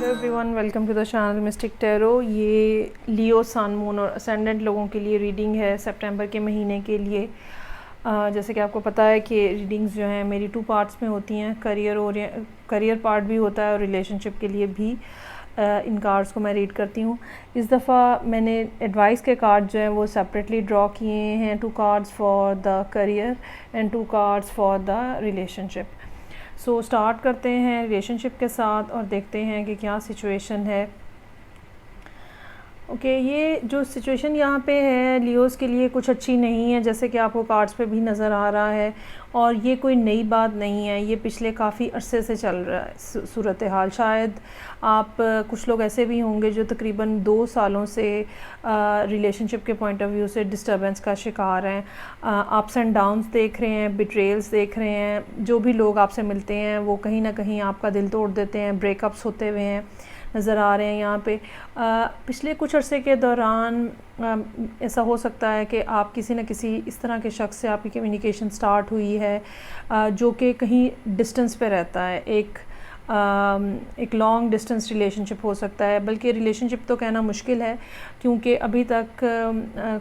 Hello everyone, welcome to the channel mystic tarot. ये Leo, सन, moon और ascendant लोगों के लिए रीडिंग है सितंबर के महीने के लिए। जैसे कि आपको पता है कि रीडिंग्स जो हैं मेरी 2 पार्ट्स में होती हैं, करियर पार्ट भी होता है और रिलेशनशिप के लिए भी इन कार्ड्स को मैं रीड करती हूँ। इस दफ़ा मैंने एडवाइस के कार्ड जो हैं वो सेपरेटली ड्रॉ किए हैं, 2 cards for the career and 2 cards for the relationship. So start करते हैं रिलेशनशिप के साथ और देखते हैं कि क्या सिचुएशन है। ओके, ये जो सिचुएशन यहाँ पे है लियोज़ के लिए कुछ अच्छी नहीं है, जैसे कि आपको कार्ड्स पे भी नज़र आ रहा है। और ये कोई नई बात नहीं है, ये पिछले काफ़ी अरसे से चल रहा है सूरत हाल। शायद आप कुछ लोग ऐसे भी होंगे जो तकरीबन 2 सालों से रिलेशनशिप के पॉइंट ऑफ व्यू से डिस्टर्बेंस का शिकार हैं। अप्स एंड डाउन्स देख रहे हैं, बिट्रेल्स देख रहे हैं। जो भी लोग आपसे मिलते हैं वो कहीं ना कहीं आपका दिल तोड़ देते हैं, ब्रेकअप्स होते हुए हैं नज़र आ रहे हैं यहाँ पे। पिछले कुछ अरसे के दौरान ऐसा हो सकता है कि आप किसी न किसी इस तरह के शख्स से आपकी कम्युनिकेशन स्टार्ट हुई है जो कि कहीं डिस्टेंस पे रहता है। एक लॉन्ग डिस्टेंस रिलेशनशिप हो सकता है, बल्कि रिलेशनशिप तो कहना मुश्किल है क्योंकि अभी तक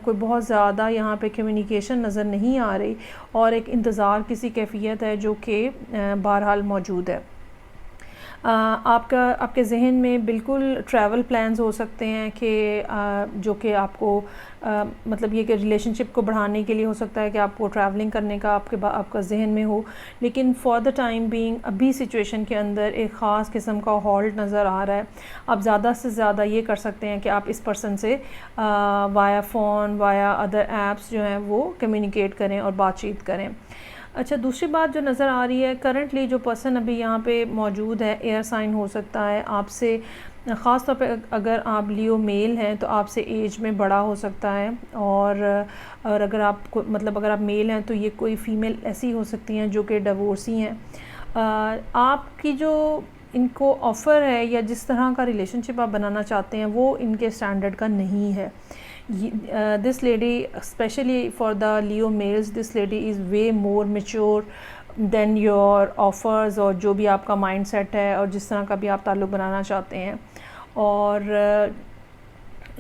कोई बहुत ज़्यादा यहाँ पे कम्युनिकेशन नज़र नहीं आ रही और एक इंतज़ार किसी कैफियत है जो कि बहरहाल मौजूद है। आपके ज़हन में बिल्कुल ट्रैवल प्लान्स हो सकते हैं कि जो कि आपको मतलब ये कि रिलेशनशिप को बढ़ाने के लिए हो सकता है कि आपको ट्रैवलिंग करने का आपका ज़हन में हो। लेकिन फ़ॉर द टाइम बीइंग अभी सिचुएशन के अंदर एक ख़ास किस्म का हॉल्ट नज़र आ रहा है। आप ज़्यादा से ज़्यादा ये कर सकते हैं कि आप इस पर्सन से via phone, via other apps जो हैं वो कम्युनिकेट करें और बातचीत करें। अच्छा, दूसरी बात जो नज़र आ रही है, करंटली जो पर्सन अभी यहाँ पे मौजूद है एयर साइन हो सकता है आपसे, ख़ास तौर पे अगर आप लियो मेल हैं तो आपसे एज में बड़ा हो सकता है। और अगर अगर आप मेल हैं तो ये कोई फ़ीमेल ऐसी हो सकती हैं जो कि डिवोर्सी हैं। आपकी जो इनको ऑफ़र है या जिस तरह का रिलेशनशिप आप बनाना चाहते हैं वो इनके स्टैंडर्ड का नहीं है। This lady, especially for the Leo males, this lady is way more mature than your offers और जो भी आपका माइंड सेट है और जिस तरह का भी आप ताल्लुक़ बनाना चाहते हैं। और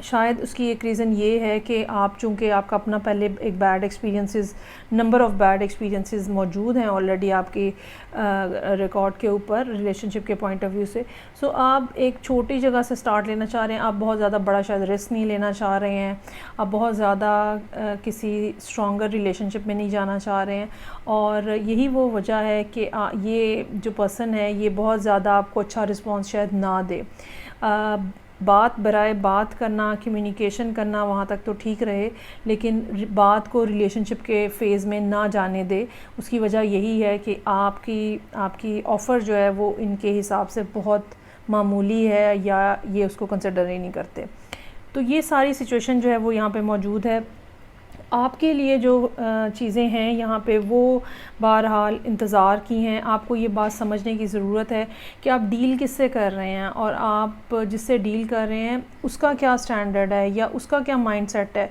शायद उसकी एक रीज़न ये है कि आप चूँकि आपका अपना पहले एक नंबर ऑफ़ बैड एक्सपीरियंसेस मौजूद हैं ऑलरेडी आपके रिकॉर्ड के ऊपर रिलेशनशिप के पॉइंट ऑफ व्यू से। सो आप एक छोटी जगह से स्टार्ट लेना चाह रहे हैं, आप बहुत ज़्यादा बड़ा शायद रिस्क नहीं लेना चाह रहे हैं, आप बहुत ज़्यादा किसी स्ट्रॉन्गर रिलेशनशिप में नहीं जाना चाह रहे हैं। और यही वो वजह है कि ये जो पर्सन है ये बहुत ज़्यादा आपको अच्छा रिस्पॉन्स शायद ना दे। बात बराए बात करना, कम्युनिकेशन करना वहाँ तक तो ठीक रहे, लेकिन बात को रिलेशनशिप के फ़ेज़ में ना जाने दे। उसकी वजह यही है कि आपकी ऑफ़र जो है वो इनके हिसाब से बहुत मामूली है या ये उसको कंसिडर ही नहीं करते। तो ये सारी सिचुएशन जो है वो यहाँ पे मौजूद है। आपके लिए जो चीज़ें हैं यहाँ पे वो बहरहाल इंतज़ार की हैं। आपको ये बात समझने की ज़रूरत है कि आप डील किससे कर रहे हैं और आप जिससे डील कर रहे हैं उसका क्या स्टैंडर्ड है या उसका क्या माइंडसेट है।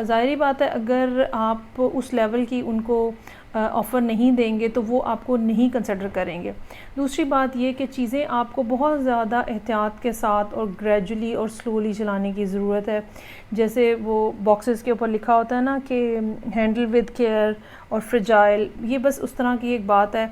ज़ाहिरी बात है अगर आप उस लेवल की उनको ऑफ़र नहीं देंगे तो वो आपको नहीं कंसिडर करेंगे। दूसरी बात ये कि चीज़ें आपको बहुत ज़्यादा एहतियात के साथ और ग्रेजुअली और स्लोली चलाने की ज़रूरत है। जैसे वो बॉक्सेस के ऊपर लिखा होता है ना कि हैंडल विद केयर और फ्रिजाइल, ये बस उस तरह की एक बात है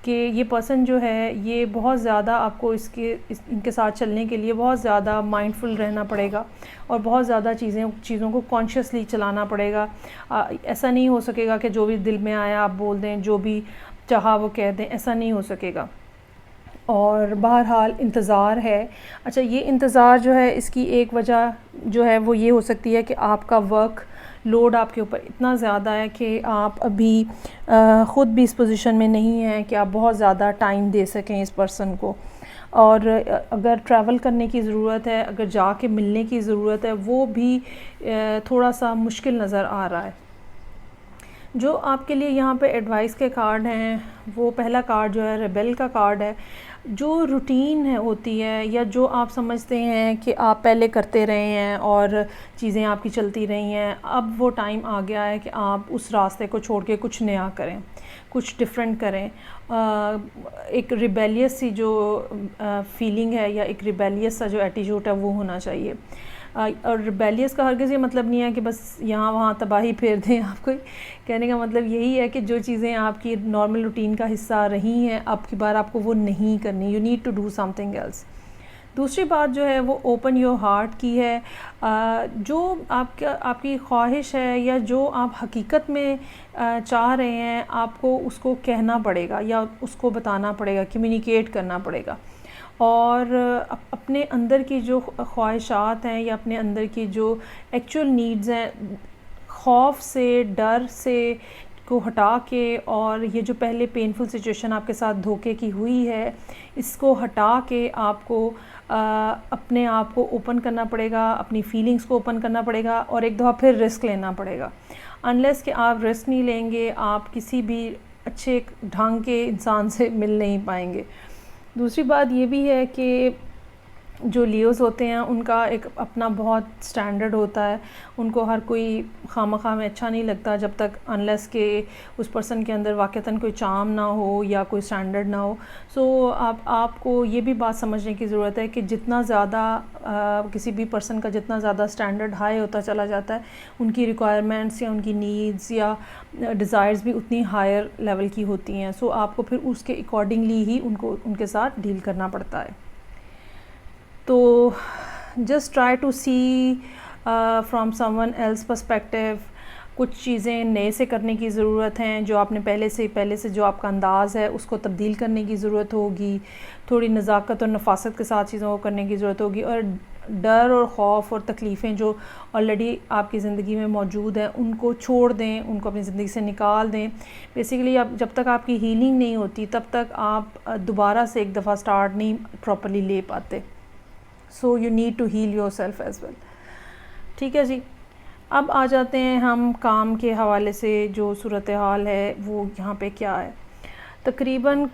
कि ये पर्सन जो है ये बहुत ज़्यादा आपको इनके साथ चलने के लिए बहुत ज़्यादा माइंडफुल रहना पड़ेगा और बहुत ज़्यादा चीज़ों को कॉन्शियसली चलाना पड़ेगा। ऐसा नहीं हो सकेगा कि जो भी दिल में आया आप बोल दें, जो भी चाहा वो कह दें, ऐसा नहीं हो सकेगा। और बहरहाल इंतज़ार है। अच्छा, ये इंतज़ार जो है इसकी एक वजह जो है वो ये हो सकती है कि आपका वर्क लोड आपके ऊपर इतना ज़्यादा है कि आप अभी ख़ुद भी इस पोजीशन में नहीं हैं कि आप बहुत ज़्यादा टाइम दे सकें इस पर्सन को। और अगर ट्रैवल करने की ज़रूरत है, अगर जाके मिलने की ज़रूरत है, वो भी थोड़ा सा मुश्किल नज़र आ रहा है। जो आपके लिए यहाँ पे एडवाइस के कार्ड हैं वो पहला कार्ड जो है रेबेल का कार्ड है। जो रूटीन है होती है, या जो आप समझते हैं कि आप पहले करते रहे हैं और चीज़ें आपकी चलती रही हैं, अब वो टाइम आ गया है कि आप उस रास्ते को छोड़ के कुछ नया करें, कुछ डिफरेंट करें। एक रिबेलियस सी जो फीलिंग है या एक रिबेलियस सा जो एटीट्यूड है वो होना चाहिए। और रिबेलियस का हरगिज़ ये मतलब नहीं है कि बस यहाँ वहाँ तबाही फेर दें। आपको कहने का मतलब यही है कि जो चीज़ें आपकी नॉर्मल रूटीन का हिस्सा रही हैं, अब की बार आपको वो नहीं करनी। You need to do something else. दूसरी बात जो है वो ओपन योर हार्ट की है। जो आपकी ख्वाहिश है या जो आप हकीकत में चाह रहे हैं, आपको उसको कहना पड़ेगा या उसको बताना पड़ेगा, कम्युनिकेट करना पड़ेगा। और अपने अंदर की जो ख्वाहिशात हैं या अपने अंदर की जो एक्चुअल नीड्स हैं, खौफ से, डर से को हटा के, और ये जो पहले पेनफुल सिचुएशन आपके साथ धोखे की हुई है, इसको हटा के आपको अपने आप को ओपन करना पड़ेगा, अपनी फीलिंग्स को ओपन करना पड़ेगा, और एक दफ़ा फिर रिस्क लेना पड़ेगा। अनलेस कि आप रिस्क नहीं लेंगे, आप किसी भी अच्छे ढंग के इंसान से मिल नहीं पाएंगे। दूसरी बात ये भी है कि जो लियोज़ होते हैं उनका एक अपना बहुत स्टैंडर्ड होता है। उनको हर कोई खामखा में अच्छा नहीं लगता जब तक अनलेस के उस पर्सन के अंदर वाक़तन कोई चार्म ना हो या कोई स्टैंडर्ड ना हो। सो आपको ये भी बात समझने की ज़रूरत है कि जितना ज़्यादा किसी भी पर्सन का जितना ज़्यादा स्टैंडर्ड हाई होता चला जाता है, उनकी रिक्वायरमेंट्स या उनकी नीड्स या डिज़ायर्स भी उतनी हायर लेवल की होती हैं। सो आपको फिर उसके अकॉर्डिंगली ही उनके साथ डील करना पड़ता है। तो just try to see from someone else perspective. कुछ चीज़ें नए से करने की ज़रूरत हैं, जो आपने पहले से जो आपका अंदाज़ है उसको तब्दील करने की ज़रूरत होगी। थोड़ी नज़ाकत और नफासत के साथ चीज़ों को करने की ज़रूरत होगी, और डर और ख़ौफ़ और तकलीफ़ें जो ऑलरेडी आपकी ज़िंदगी में मौजूद हैं उनको छोड़ दें, उनको अपनी ज़िंदगी से निकाल दें। बेसिकली आप जब तक आपकी हीलिंग नहीं होती तब तक आप दोबारा से एक दफ़ा स्टार्ट नहीं प्रॉपर्ली ले पाते। So you need to heal yourself as well. ठीक है जी। अब आ जाते हैं हम काम के हवाले से जो सूरत हाल है वो यहाँ पे क्या है। तकरीबन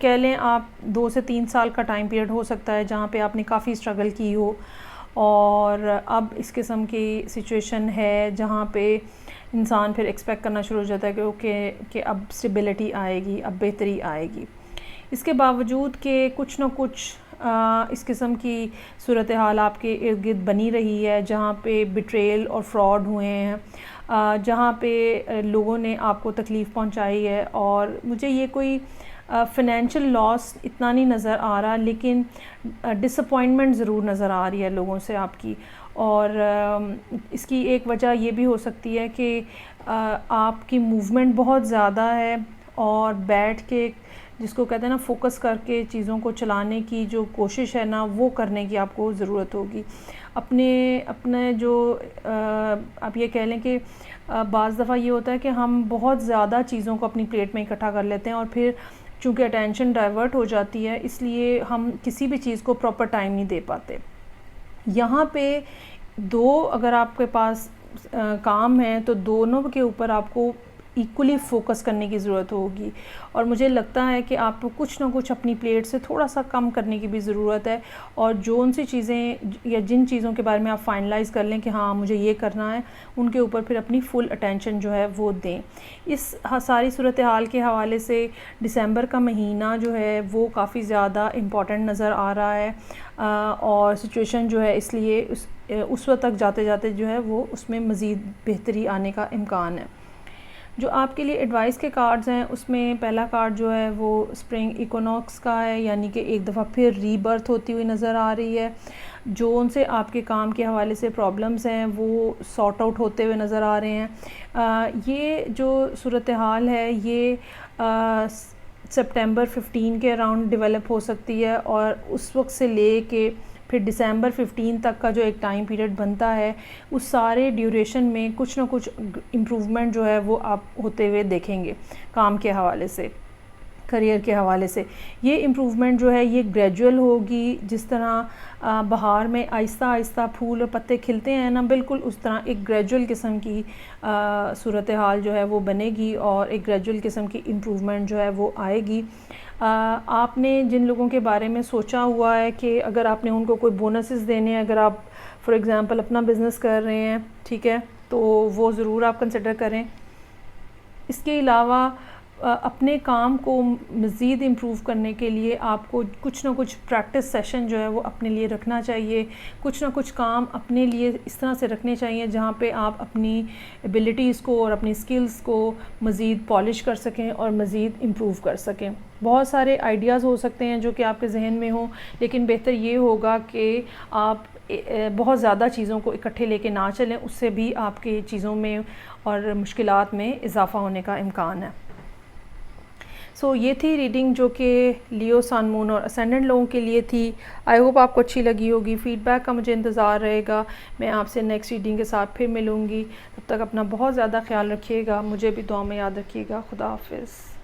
कह लें आप 2 से 3 साल का टाइम पीरियड हो सकता है जहाँ पे आपने काफ़ी स्ट्रगल की हो, और अब इस किस्म की सिचुएशन है जहाँ पे इंसान फिर एक्सपेक्ट करना शुरू हो जाता है कि ओके कि अब स्टेबिलिटी आएगी, अब बेहतरी आएगी। इसके बावजूद कि कुछ ना कुछ इस किस्म की सूरत हाल आपके इर्द गिर्द बनी रही है, जहाँ पे बिट्रेल और फ्रॉड हुए हैं, जहाँ पे लोगों ने आपको तकलीफ़ पहुँचाई है। और मुझे ये कोई फ़ाइनेंशियल लॉस इतना नहीं नज़र आ रहा, लेकिन डिसअपॉइंटमेंट ज़रूर नज़र आ रही है लोगों से आपकी। और इसकी एक वजह ये भी हो सकती है कि आपकी मूवमेंट बहुत ज़्यादा है, और बैठ के जिसको कहते हैं ना फ़ोकस करके चीज़ों को चलाने की जो कोशिश है ना, वो करने की आपको ज़रूरत होगी। अपने जो आप ये कह लें कि बाज़ दफ़ा ये होता है कि हम बहुत ज़्यादा चीज़ों को अपनी प्लेट में इकट्ठा कर लेते हैं, और फिर चूँकि अटेंशन डाइवर्ट हो जाती है, इसलिए हम किसी भी चीज़ को प्रॉपर टाइम नहीं दे पाते। यहाँ पे अगर आपके पास काम है तो दोनों के ऊपर आपको इक्वली फ़ोकस करने की ज़रूरत होगी। और मुझे लगता है कि आपको कुछ ना कुछ अपनी प्लेट से थोड़ा सा कम करने की भी ज़रूरत है, और जो उनसी चीज़ें या जिन चीज़ों के बारे में आप फाइनलाइज़ कर लें कि हाँ मुझे ये करना है, उनके ऊपर फिर अपनी फुल अटेंशन जो है वो दें। इस सारी सूरत हाल के हवाले से दिसंबर का महीना जो है वो काफ़ी ज़्यादा इम्पॉर्टेंट नज़र आ रहा है, और सिचुएशन जो है इसलिए उस वक्त तक जाते जाते जो है वो उसमें मज़ीद बेहतरी आने का इम्कान है। जो आपके लिए एडवाइस के कार्ड्स हैं उसमें पहला कार्ड जो है वो स्प्रिंग इक्विनॉक्स का है, यानी कि एक दफ़ा फिर रीबर्थ होती हुई नज़र आ रही है। जो उनसे आपके काम के हवाले से प्रॉब्लम्स हैं वो सॉर्ट आउट होते हुए नज़र आ रहे हैं। ये जो सूरत हाल है ये सितंबर 15 के अराउंड डेवलप हो सकती है, और उस वक्त से ले के फिर दिसंबर 15 तक का जो एक टाइम पीरियड बनता है, उस सारे ड्यूरेशन में कुछ ना कुछ इम्प्रूवमेंट जो है वो आप होते हुए देखेंगे काम के हवाले से। करियर के हवाले से। ये इम्प्रूवमेंट जो है ये ग्रेजुअल होगी, जिस तरह बहार में आहिस्ता आहिस्ता फूल और पत्ते खिलते हैं ना, बिल्कुल उस तरह एक ग्रेजुअल किस्म की सूरत हाल जो है वो बनेगी और एक ग्रेजुअल किस्म की इम्प्रूवमेंट जो है वो आएगी। आपने जिन लोगों के बारे में सोचा हुआ है कि अगर आपने उनको कोई बोनसेस देने हैं, अगर आप फॉर एग्ज़ाम्पल अपना बिज़नेस कर रहे हैं, ठीक है, तो वो ज़रूर आप कंसिडर करें। इसके अलावा अपने काम को मज़ीद इम्प्रूव करने के लिए आपको कुछ ना कुछ प्रैक्टिस सेशन जो है वो अपने लिए रखना चाहिए। कुछ ना कुछ काम अपने लिए इस तरह से रखने चाहिए जहाँ पे आप अपनी एबिलिटीज़ को और अपनी स्किल्स को मज़ीद पॉलिश कर सकें और मज़ीद इम्प्रूव कर सकें। बहुत सारे आइडियाज़ हो सकते हैं जो कि आपके जहन में हो, लेकिन बेहतर ये होगा कि आप बहुत ज़्यादा चीज़ों को इकट्ठे लेके ना चलें, उससे भी आपकी चीज़ों में और मुश्किलात में इजाफ़ा होने का इम्कान है। सो ये थी रीडिंग जो कि लियो, सन, मून और असेंडेंट लोगों के लिए थी। आई होप आपको अच्छी लगी होगी। फ़ीडबैक का मुझे इंतज़ार रहेगा। मैं आपसे नेक्स्ट रीडिंग के साथ फिर मिलूँगी। तब तक अपना बहुत ज़्यादा ख्याल रखिएगा, मुझे भी दुआ में याद रखिएगा। खुदा हाफ़िज़।